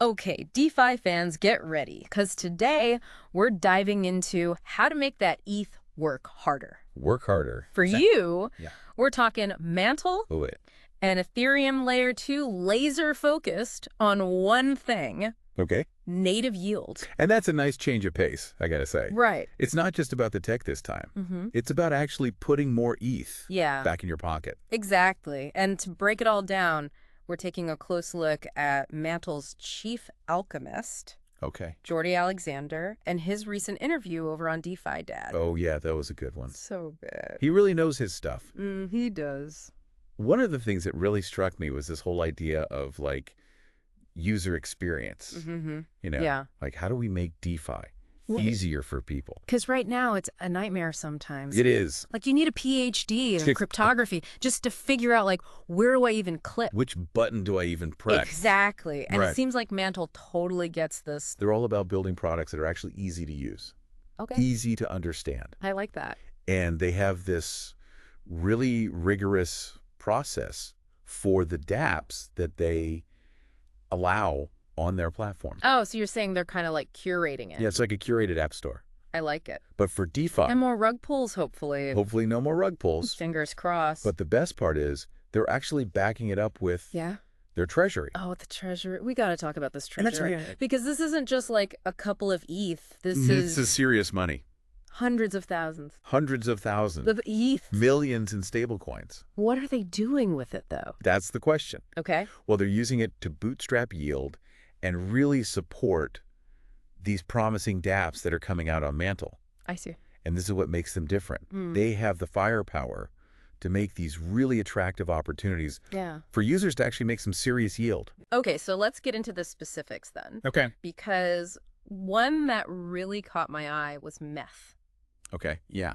Okay, DeFi fans, get ready, because today we're diving into how to make that ETH work harder. Work harder. For you, Yeah. we're talking Mantle Oh, wait. and Ethereum Layer 2 laser focused on one thing, Okay. native yield. And that's a nice change of pace, I gotta say. Right. It's not just about the tech this time. Mm-hmm. It's about actually putting more ETH Yeah, back in your pocket. exactly. And to break it all down, we're taking a close look at Mantle's chief alchemist, Okay. Jordy Alexander, and his recent interview over on DeFi Dad. Oh, yeah, that was a good one. So good. He really knows his stuff. He does. One of the things that really struck me was this whole idea of, like, user experience. Mm-hmm. You know? Yeah. Like, how do we make DeFi Well, easier for people? Because right now it's a nightmare sometimes. It is. Like you need a PhD in cryptography just to figure out, like, where do I even click? Which button do I even press? Exactly. And Right. it seems like Mantle totally gets this. They're all about building products that are actually easy to use, Okay. easy to understand. I like that. And they have this really rigorous process for the dApps that they allow on their platform. Oh, so you're saying they're kind of like curating it. Yeah, it's like a curated app store. I like it. But for DeFi, And more rug pulls, hopefully. hopefully no more rug pulls. Fingers crossed. But the best part is they're actually backing it up with yeah. their treasury. Oh, the treasury. We got to talk about this And that's treasury. right. Because this isn't just like a couple of ETH. This It's is serious money. hundreds of thousands Hundreds of thousands. of ETH. Millions in stable coins. What are they doing with it, though? That's the question. Okay. Well, they're using it to bootstrap yield and really support these promising dApps that are coming out on Mantle. I see. And this is what makes them different. They have the firepower to make these really attractive opportunities Yeah. for users to actually make some serious yield. Okay, so let's get into the specifics then. Okay. Because one that really caught my eye was METH, Okay. Yeah.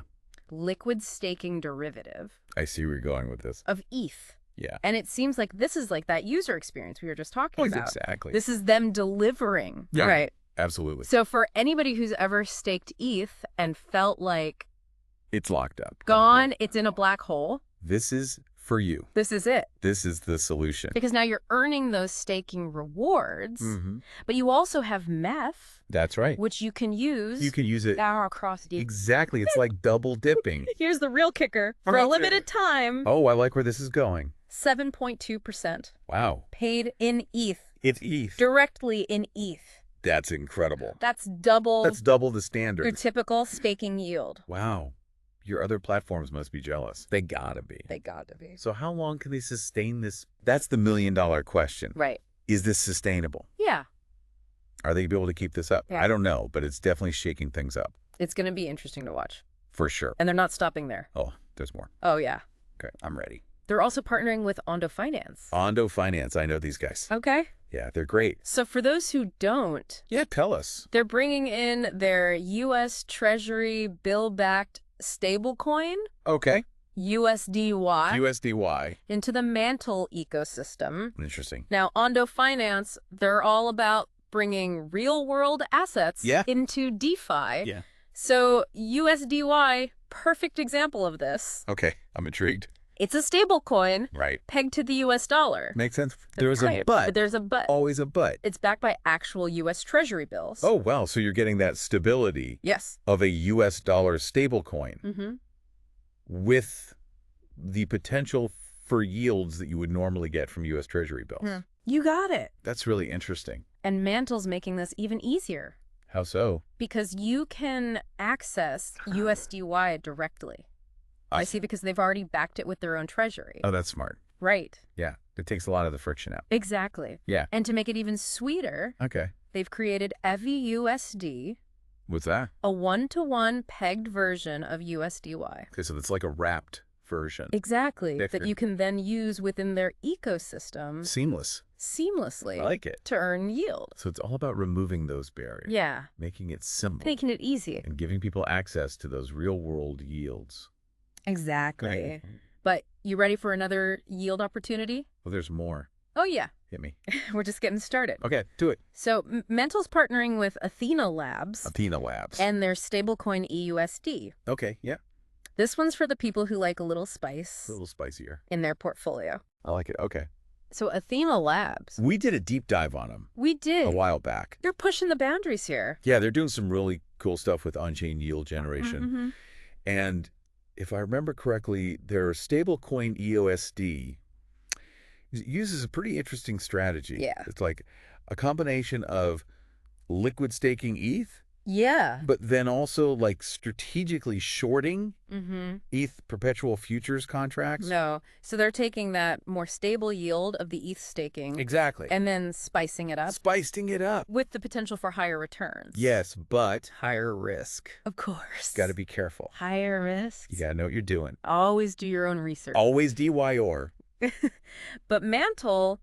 liquid staking derivative I see where you're going with this. of ETH. Yeah. And it seems like this is like that user experience we were just talking about. Exactly. This is them delivering. Yeah. Right. Absolutely. So for anybody who's ever staked ETH and felt like It's locked up. gone, it's in a black hole, This is for you. this is it. This is the solution. Because now you're earning those staking rewards, Mm-hmm. but you also have METH, That's right. which you can use You can use it. now across the... Exactly. It's like double dipping. Here's the real kicker. For a limited time, Oh, I like where this is going. 7.2% Wow. paid in ETH, It's ETH. directly in ETH. That's incredible. That's double That's double the your standard. typical staking yield. Wow. Your other platforms must be jealous. They gotta be. They got to be. So how long can they sustain this? That's the million-dollar question. Right. Is this sustainable? Yeah. Are they able to keep this up? Yeah. I don't know, but it's definitely shaking things up. It's going to be interesting to watch. For sure. And they're not stopping there. Oh, there's more. Oh, yeah. Okay, I'm ready. They're also partnering with Ondo Finance. Ondo Finance, I know these guys. Okay. Yeah, they're great. So for those who don't, Yeah, tell us. they're bringing in their U.S. Treasury bill-backed stablecoin, Okay. USDY, USDY. into the Mantle ecosystem. Interesting. Now, Ondo Finance, they're all about bringing real-world assets Yeah. into DeFi. Yeah. So USDY, perfect example of this. Okay, I'm intrigued. It's a stablecoin Right. pegged to the U.S. dollar. Makes sense. There's Right, a but. there's a but. Always a but. It's backed by actual U.S. Treasury bills. Oh, wow. So you're getting that stability Yes. of a U.S. dollar stablecoin Mm-hmm. with the potential for yields that you would normally get from U.S. Treasury bills. You got it. That's really interesting. And Mantle's making this even easier How so? because you can access USDY directly. I see, because they've already backed it with their own treasury. Oh, that's smart. Right. Yeah. It takes a lot of the friction out. Exactly. Yeah. And to make it even sweeter, Okay. they've created EVUSD, What's that? a one-to-one pegged version of USDY. Okay, so it's like a wrapped version. Exactly. That Thicker. you can then use within their ecosystem Seamless. seamlessly I like it. to earn yield. So it's all about removing those barriers. Yeah. Making it simple. Making it easy. And giving people access to those real-world yields. Exactly. Right. But you ready for another yield opportunity? Well, there's more. Oh, yeah. Hit me. We're just getting started. Okay, do it. So Mental's partnering with Athena Labs Athena Labs. and their stablecoin EUSD. Okay, yeah. This one's for the people who like a little spice A little spicier. in their portfolio. I like it. Okay. So Athena Labs. We did a deep dive on them We did. a while back. You're pushing the boundaries here. Yeah, they're doing some really cool stuff with on-chain yield generation. Mm-hmm. And if I remember correctly, their stablecoin EOSD uses a pretty interesting strategy. Yeah. It's like a combination of liquid staking ETH, Yeah. but then also like strategically shorting Mm-hmm. ETH perpetual futures contracts. No. So they're taking that more stable yield of the ETH staking Exactly. and then spicing it up Spicing it up. with the potential for higher returns. Yes, but higher risk. Of course. Got to be careful. Higher risks. You got to know what you're doing. Always do your own research. Always DYOR. But Mantle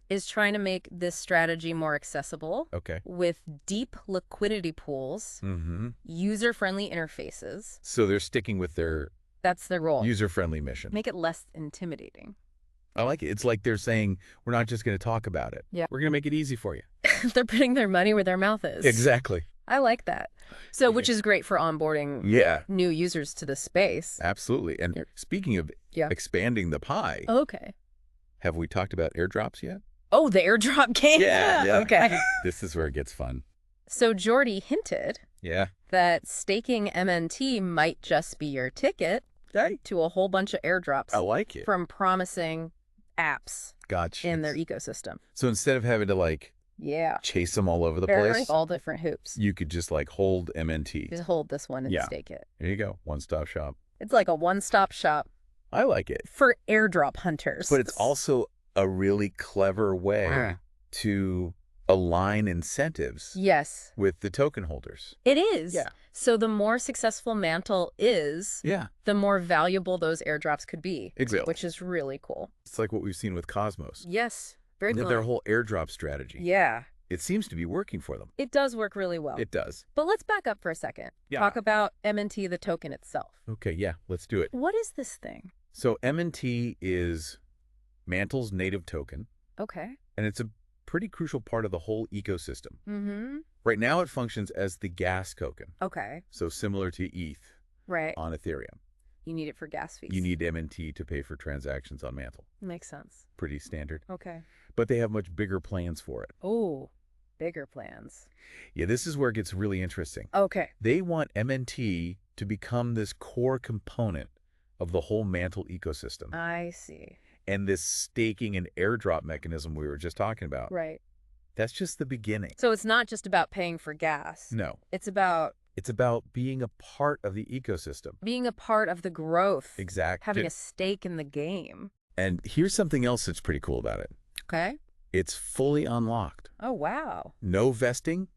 is trying to make this strategy more accessible Okay. with deep liquidity pools, Mm-hmm. user-friendly interfaces. So they're sticking with their That's their role. user-friendly mission. Make it less intimidating. I like it. It's like they're saying, we're not just going to talk about it. Yeah. We're going to make it easy for you. They're putting their money where their mouth is. Exactly. I like that. So, which is great for onboarding Yeah, new users to the space. absolutely. And speaking of Yeah. expanding the pie, Okay. have we talked about airdrops yet? Oh, the airdrop game? Yeah. Okay. This is where it gets fun. So Jordy hinted Yeah. that staking MNT might just be your ticket Okay. to a whole bunch of airdrops I like it. from promising apps Gotcha. in their ecosystem. So instead of having to like Yeah. chase them all over the Very place, all different hoops. you could just like hold MNT. Just hold this one and Yeah. stake it. There you go. One-stop shop. It's like a one-stop shop I like it. for airdrop hunters. But it's also a really clever way to align incentives Yes, with the token holders. it is. Yeah. So the more successful Mantle is, Yeah. the more valuable those airdrops could be. Exactly. Which is really cool. It's like what we've seen with Cosmos. Yes. Very cool. Their whole airdrop strategy. Yeah. It seems to be working for them. It does work really well. It does. But let's back up for a second. Yeah. Talk about MNT, the token itself. Okay, yeah, let's do it. What is this thing? So MNT is Mantle's native token, Okay. and it's a pretty crucial part of the whole ecosystem. Mm-hmm. Right now it functions as the gas token, Okay. so similar to ETH Right. on Ethereum. You need it for gas fees. You need MNT to pay for transactions on Mantle. Makes sense. Pretty standard. Okay. But they have much bigger plans for it. Oh, bigger plans. Yeah, this is where it gets really interesting. Okay. They want MNT to become this core component of the whole Mantle ecosystem. I see. And this staking and airdrop mechanism we were just talking about, Right. that's just the beginning. So it's not just about paying for gas. No, It's about it's about being a part of the ecosystem. being a part of the growth. Exactly. Having a stake in the game. And here's something else that's pretty cool about it. Okay. It's fully unlocked. Oh, wow. No vesting,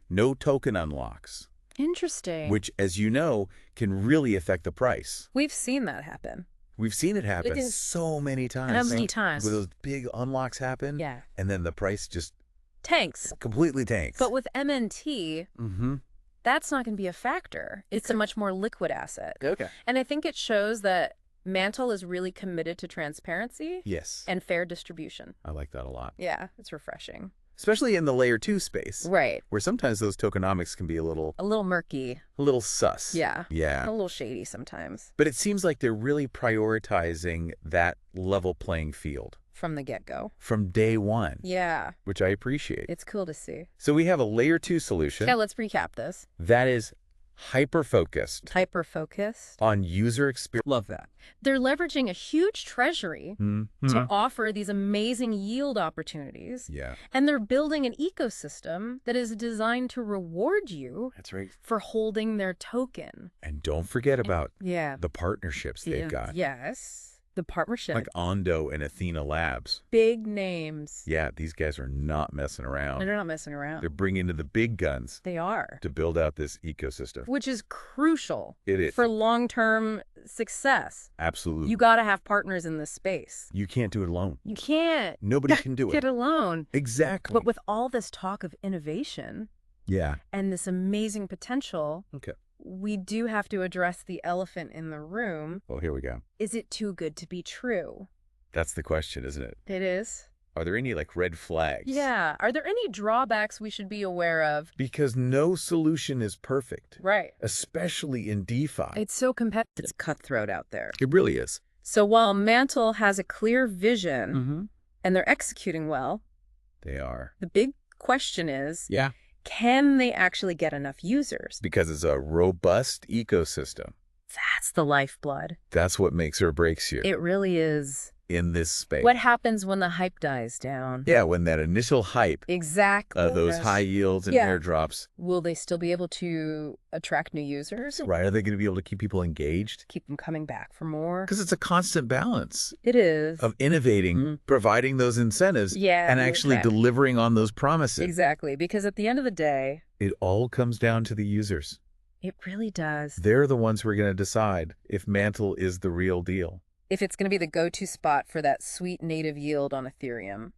no token unlocks, Interesting. which, as you know, can really affect the price. We've seen that happen. We've seen it happen It is- so many times. How many times? Where those big unlocks happen, Yeah. and then the price just Tanks. completely tanks. But with MNT, Mm-hmm. that's not going to be a factor. It's a much more liquid asset. Okay. And I think it shows that Mantle is really committed to transparency Yes. and fair distribution. I like that a lot. Yeah, it's refreshing. Especially in the layer 2 space, Right. where sometimes those tokenomics can be a little murky. sus. Yeah. Yeah. A little shady sometimes But it seems like they're really prioritizing that level playing field from the get-go. from day one, Yeah. which I appreciate. It's cool to see. So we have a layer 2 solution Yeah, let's recap this. that is hyper-focused Hyper-focused. on user experience. Love that. They're leveraging a huge treasury Mm-hmm. to offer these amazing yield opportunities. Yeah, And they're building an ecosystem that is designed to reward you that's right. for holding their token. And don't forget about Yeah. the partnerships they've got. Yes. The partnership. Like Ondo and Athena Labs. Big names. Yeah, these guys are not messing around. They're not messing around. They're bringing in the big guns They are. to build out this ecosystem. Which is crucial It is. for long-term success. Absolutely. You got to have partners in this space. You can't do it alone. You can't Nobody can do get it. alone. Exactly. But with all this talk of innovation Yeah. and this amazing potential, Okay. we do have to address the elephant in the room. Well, here we go. Is it too good to be true? That's the question, isn't it? It is. Are there any like red flags? Yeah. Are there any drawbacks we should be aware of? Because no solution is perfect, Right. especially in DeFi. It's so competitive. It's cutthroat out there. It really is. So while Mantle has a clear vision And they're executing well. They are. The big question is, Yeah. can they actually get enough users? Because it's a robust ecosystem. That's the lifeblood. That's what makes or breaks you It really is. in this space. What happens when the hype dies down? Yeah, when that initial hype Exactly. of those high yields and airdrops. Will they still be able to attract new users? Right. Are they going to be able to keep people engaged? Keep them coming back for more? Because it's a constant balance It is. of innovating, providing those incentives, and actually delivering on those promises. Exactly. Because at the end of the day, it all comes down to the users. It really does. They're the ones who are going to decide if Mantle is the real deal. If it's going to be the go-to spot for that sweet native yield on Ethereum.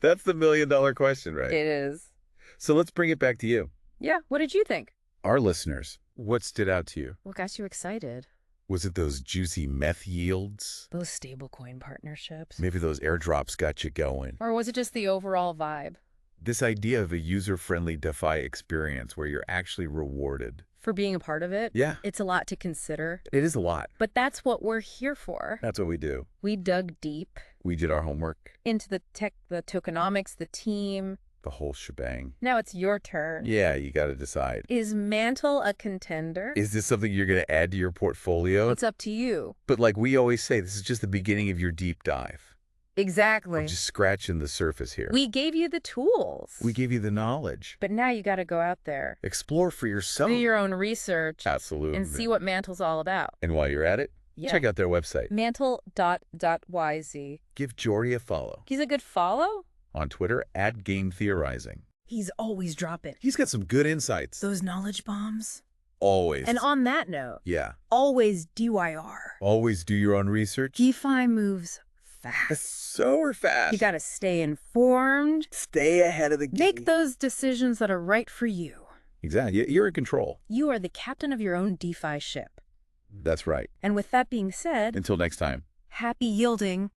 That's the million-dollar question, right? It is. So let's bring it back to you. Yeah. What did you think? Our listeners, what stood out to you? What got you excited? Was it those juicy meth yields? Those stablecoin partnerships? Maybe those airdrops got you going. Or was it just the overall vibe? This idea of a user-friendly DeFi experience where you're actually rewarded. For being a part of it? Yeah. It's a lot to consider. It is a lot. But that's what we're here for. That's what we do. We dug deep. We did our homework. Into the tech, the tokenomics, the team. The whole shebang. Now it's your turn. Yeah, you got to decide. Is Mantle a contender? Is this something you're going to add to your portfolio? It's up to you. But like we always say, this is just the beginning of your deep dive. Exactly. I'm just scratching the surface here. We gave you the tools. We gave you the knowledge. But now you got to go out there. Explore for yourself. Do your own research. Absolutely. And see what Mantle's all about. And while you're at it, check out their website. Mantle.yz. Give Jordy a follow. He's a good follow? On Twitter, @GameTheorizing. He's always dropping. He's got some good insights. Those knowledge bombs. Always. And on that note. Yeah. Always DYR. Always do your own research. DeFi moves fast. So fast. You got to stay informed. Stay ahead of the game. Make those decisions that are right for you. Exactly. You're in control. You are the captain of your own DeFi ship. That's right. And with that being said, until next time, happy yielding.